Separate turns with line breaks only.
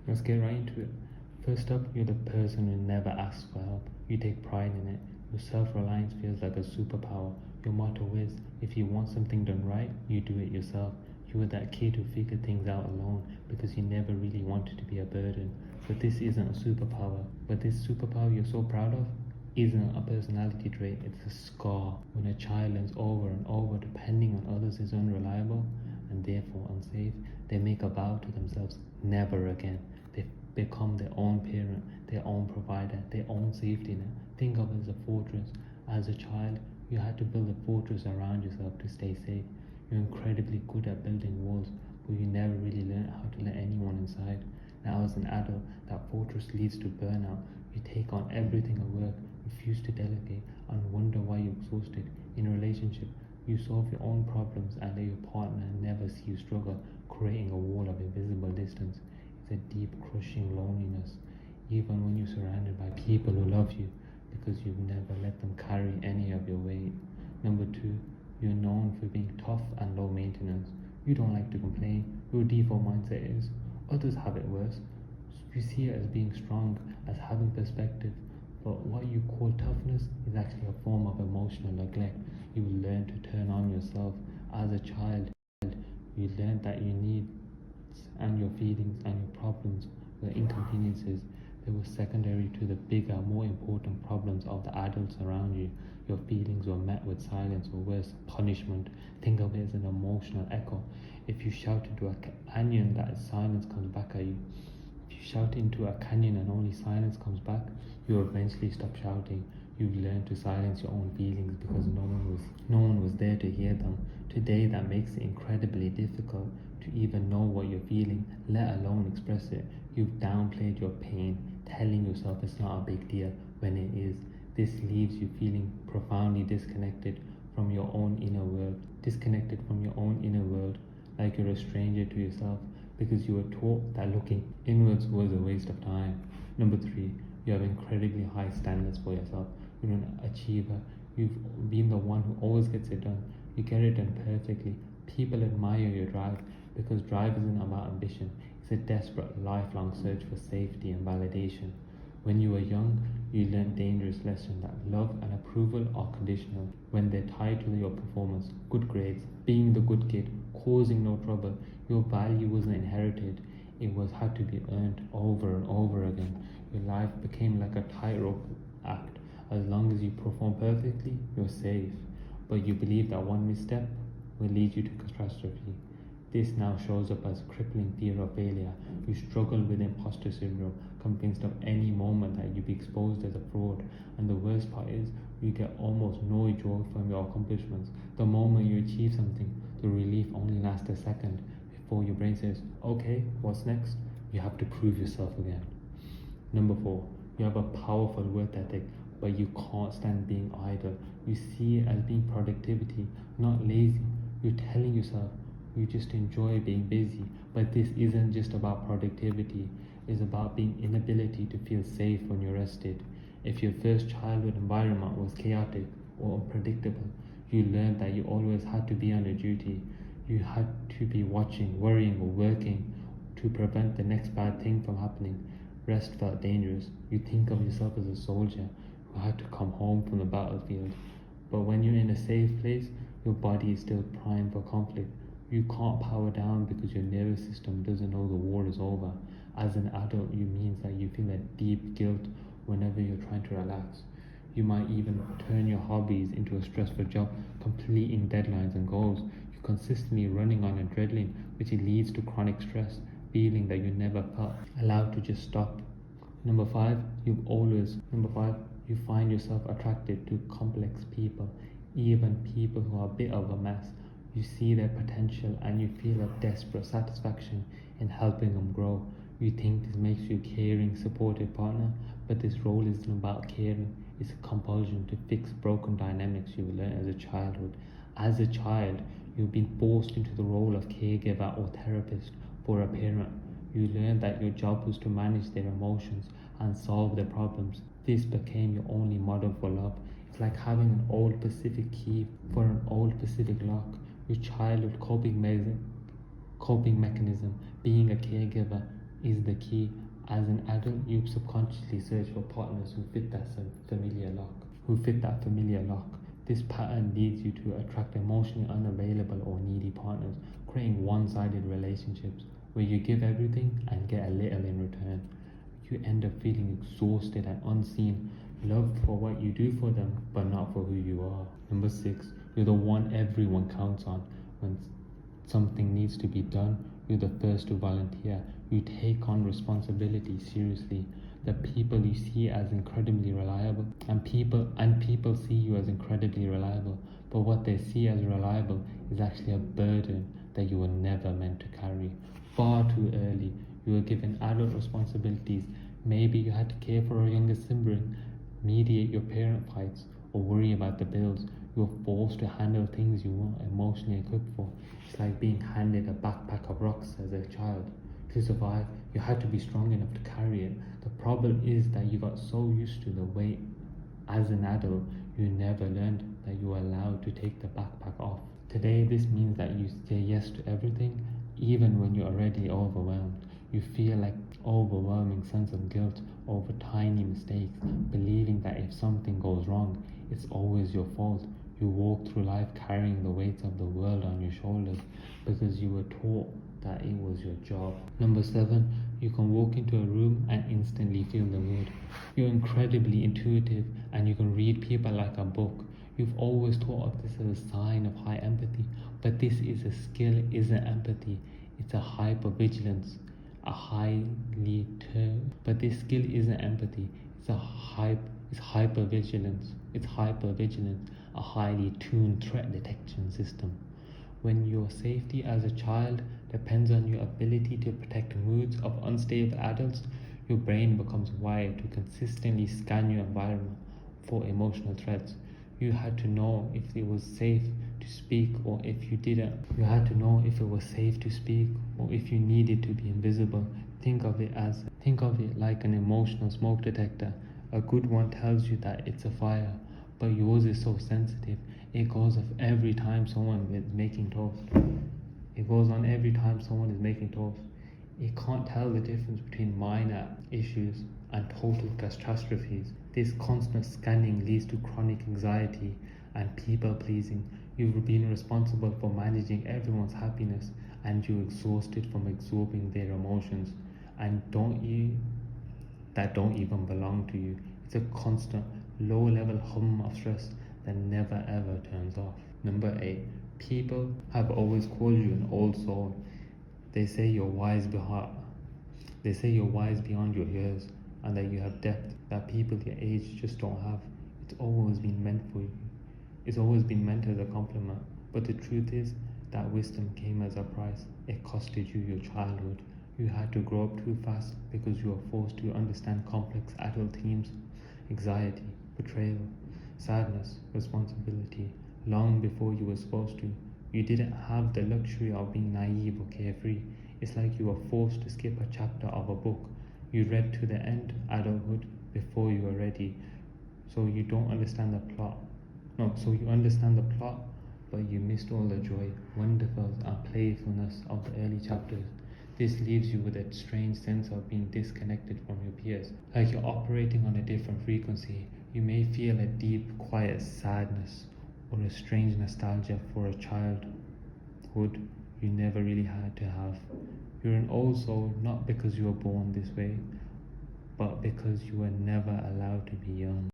Let's get right into it. First up, you're the person who never asks for help. You take pride in it. Your self-reliance feels like a superpower. Your motto is, if you want something done right, you do it yourself. You were that kid who figured things out alone because you never really wanted to be a burden. But this isn't a superpower. But this superpower you're so proud of isn't a personality trait, it's a scar. When a child learns over and over depending on others is unreliable and therefore unsafe, they make a vow to themselves, never again. They become their own parent, their own provider, their own safety net. Think of it as a fortress. As a child, you had to build a fortress around yourself to stay safe. You're incredibly good at building walls, but you never really learned how to let anyone inside. Now, as an adult, that fortress leads to burnout. You take on everything at work, refuse to delegate, and wonder why you're exhausted. In a relationship, you solve your own problems and let your partner never see you struggle, creating a wall of invisible distance. It's a deep, crushing loneliness, even when you're surrounded by people who love you, because you've never let them carry any of your weight. Number two, you're known for being tough and low maintenance. You don't like to complain. Your default mindset is, others have it worse. You see it as being strong, as having perspective. But what you call toughness is actually a form of emotional neglect. You learn to turn on yourself. As a child, you learn that your needs and your feelings and your problems were inconveniences. They were secondary to the bigger, more important problems of the adults around you. Your feelings were met with silence or worse, punishment. Think of it as an emotional echo. If you shout into a canyon, that silence comes back at you. If you shout into a canyon and only silence comes back, you eventually stop shouting. You've learned to silence your own feelings because no one was there to hear them. Today that makes it incredibly difficult to even know what you're feeling, let alone express it. You've downplayed your pain, telling yourself it's not a big deal when it is. This leaves you feeling profoundly disconnected from your own inner world, like you're a stranger to yourself because you were taught that looking inwards was a waste of time. Number three, you have incredibly high standards for yourself. You're an achiever. You've been the one who always gets it done. You get it done perfectly. People admire your drive because drive isn't about ambition. It's a desperate, lifelong search for safety and validation. When you were young, you learned dangerous lessons that love and approval are conditional when they're tied to your performance. Good grades, being the good kid, causing no trouble. Your value wasn't inherited. It was had to be earned over and over again. Your life became like a tightrope act. As long as you perform perfectly, you're safe. But you believe that one misstep will lead you to catastrophe. This now shows up as crippling fear of failure. You struggle with imposter syndrome, convinced of any moment that you'll be exposed as a fraud. And the worst part is, you get almost no joy from your accomplishments. The moment you achieve something, the relief only lasts a second before your brain says, okay, what's next? You have to prove yourself again. Number four, you have a powerful work ethic, but you can't stand being idle. You see it as being productivity, not lazy. You're telling yourself you just enjoy being busy, but this isn't just about productivity. It's about being inability to feel safe when you're rested. If your first childhood environment was chaotic or unpredictable, you learned that you always had to be on your duty. You had to be watching, worrying, or working to prevent the next bad thing from happening. Rest felt dangerous. You think of yourself as a soldier who had to come home from the battlefield. But when you're in a safe place, your body is still primed for conflict. You can't power down because your nervous system doesn't know the war is over. As an adult, it means that you feel a deep guilt whenever you're trying to relax. You might even turn your hobbies into a stressful job, completing deadlines and goals. You're consistently running on adrenaline, which leads to chronic stress, feeling that you never felt allowed to just stop. Number five, you find yourself attracted to complex people, even people who are a bit of a mess. You see their potential and you feel a desperate satisfaction in helping them grow. You think this makes you a caring, supportive partner, but this role isn't about caring, it's a compulsion to fix broken dynamics you learned as a childhood. As a child, you've been forced into the role of caregiver or therapist for a parent. You learned that your job was to manage their emotions and solve their problems. This became your only model for love. It's like having an old Pacific key for an old Pacific lock. Your childhood coping mechanism being a caregiver. is the key. As an adult, you subconsciously search for partners who fit that familiar lock. This pattern leads you to attract emotionally unavailable or needy partners, creating one-sided relationships where you give everything and get a little in return. You end up feeling exhausted and unseen, loved for what you do for them, but not for who you are. Number 6, you're the one everyone counts on. When something needs to be done, you're the first to volunteer. You take on responsibility seriously. The people you see as incredibly reliable, and people see you as incredibly reliable, but what they see as reliable is actually a burden that you were never meant to carry. Far too early, you were given adult responsibilities. Maybe you had to care for a younger sibling, mediate your parent fights, or worry about the bills. You were forced to handle things you weren't emotionally equipped for. It's like being handed a backpack of rocks as a child. To survive, you had to be strong enough to carry it. The problem is that you got so used to the weight as an adult, you never learned that you were allowed to take the backpack off. Today, this means that you say yes to everything, even when you're already overwhelmed. You feel like overwhelming sense of guilt over tiny mistakes, believing that if something goes wrong, it's always your fault. You walk through life carrying the weight of the world on your shoulders because you were taught that it was your job. Number 7, you can walk into a room and instantly feel the mood. You're incredibly intuitive and you can read people like a book. You've always thought of this as a sign of high empathy, but this is a skill, isn't empathy. It's a hypervigilance, a highly but this skill isn't empathy. It's hypervigilance. It's hypervigilance, a highly tuned threat detection system. When your safety as a child depends on your ability to protect moods of unstable adults, your brain becomes wired to consistently scan your environment for emotional threats. You had to know if it was safe to speak or if you didn't. You had to know if it was safe to speak or if you needed to be invisible. Think of it like an emotional smoke detector. A good one tells you that it's a fire, but yours is so sensitive. It goes off every time someone is making toast. It goes on every time someone is making toast. It can't tell the difference between minor issues and total catastrophes. This constant scanning leads to chronic anxiety and people pleasing. You've been responsible for managing everyone's happiness and you're exhausted from absorbing their emotions and don't even belong to you. It's a constant low level hum of stress that never ever turns off. Number 8, people have always called you an old soul. They say you're wise beyond your years and that you have depth that people your age just don't have. It's always been meant for you. It's always been meant as a compliment. But the truth is that wisdom came as a price. It costed you your childhood. You had to grow up too fast because you were forced to understand complex adult themes, anxiety, betrayal, sadness, responsibility, long before you were supposed to. You didn't have the luxury of being naive or carefree. It's like you were forced to skip a chapter of a book you read to the end, adulthood, before you were ready. So you don't understand the plot. No, so you understand the plot, but you missed all the joy, wonderfulness, and playfulness of the early chapters. This leaves you with a strange sense of being disconnected from your peers, like you're operating on a different frequency. You may feel a deep, quiet sadness or a strange nostalgia for a childhood you never really had to have. You're an old soul not because you were born this way, but because you were never allowed to be young.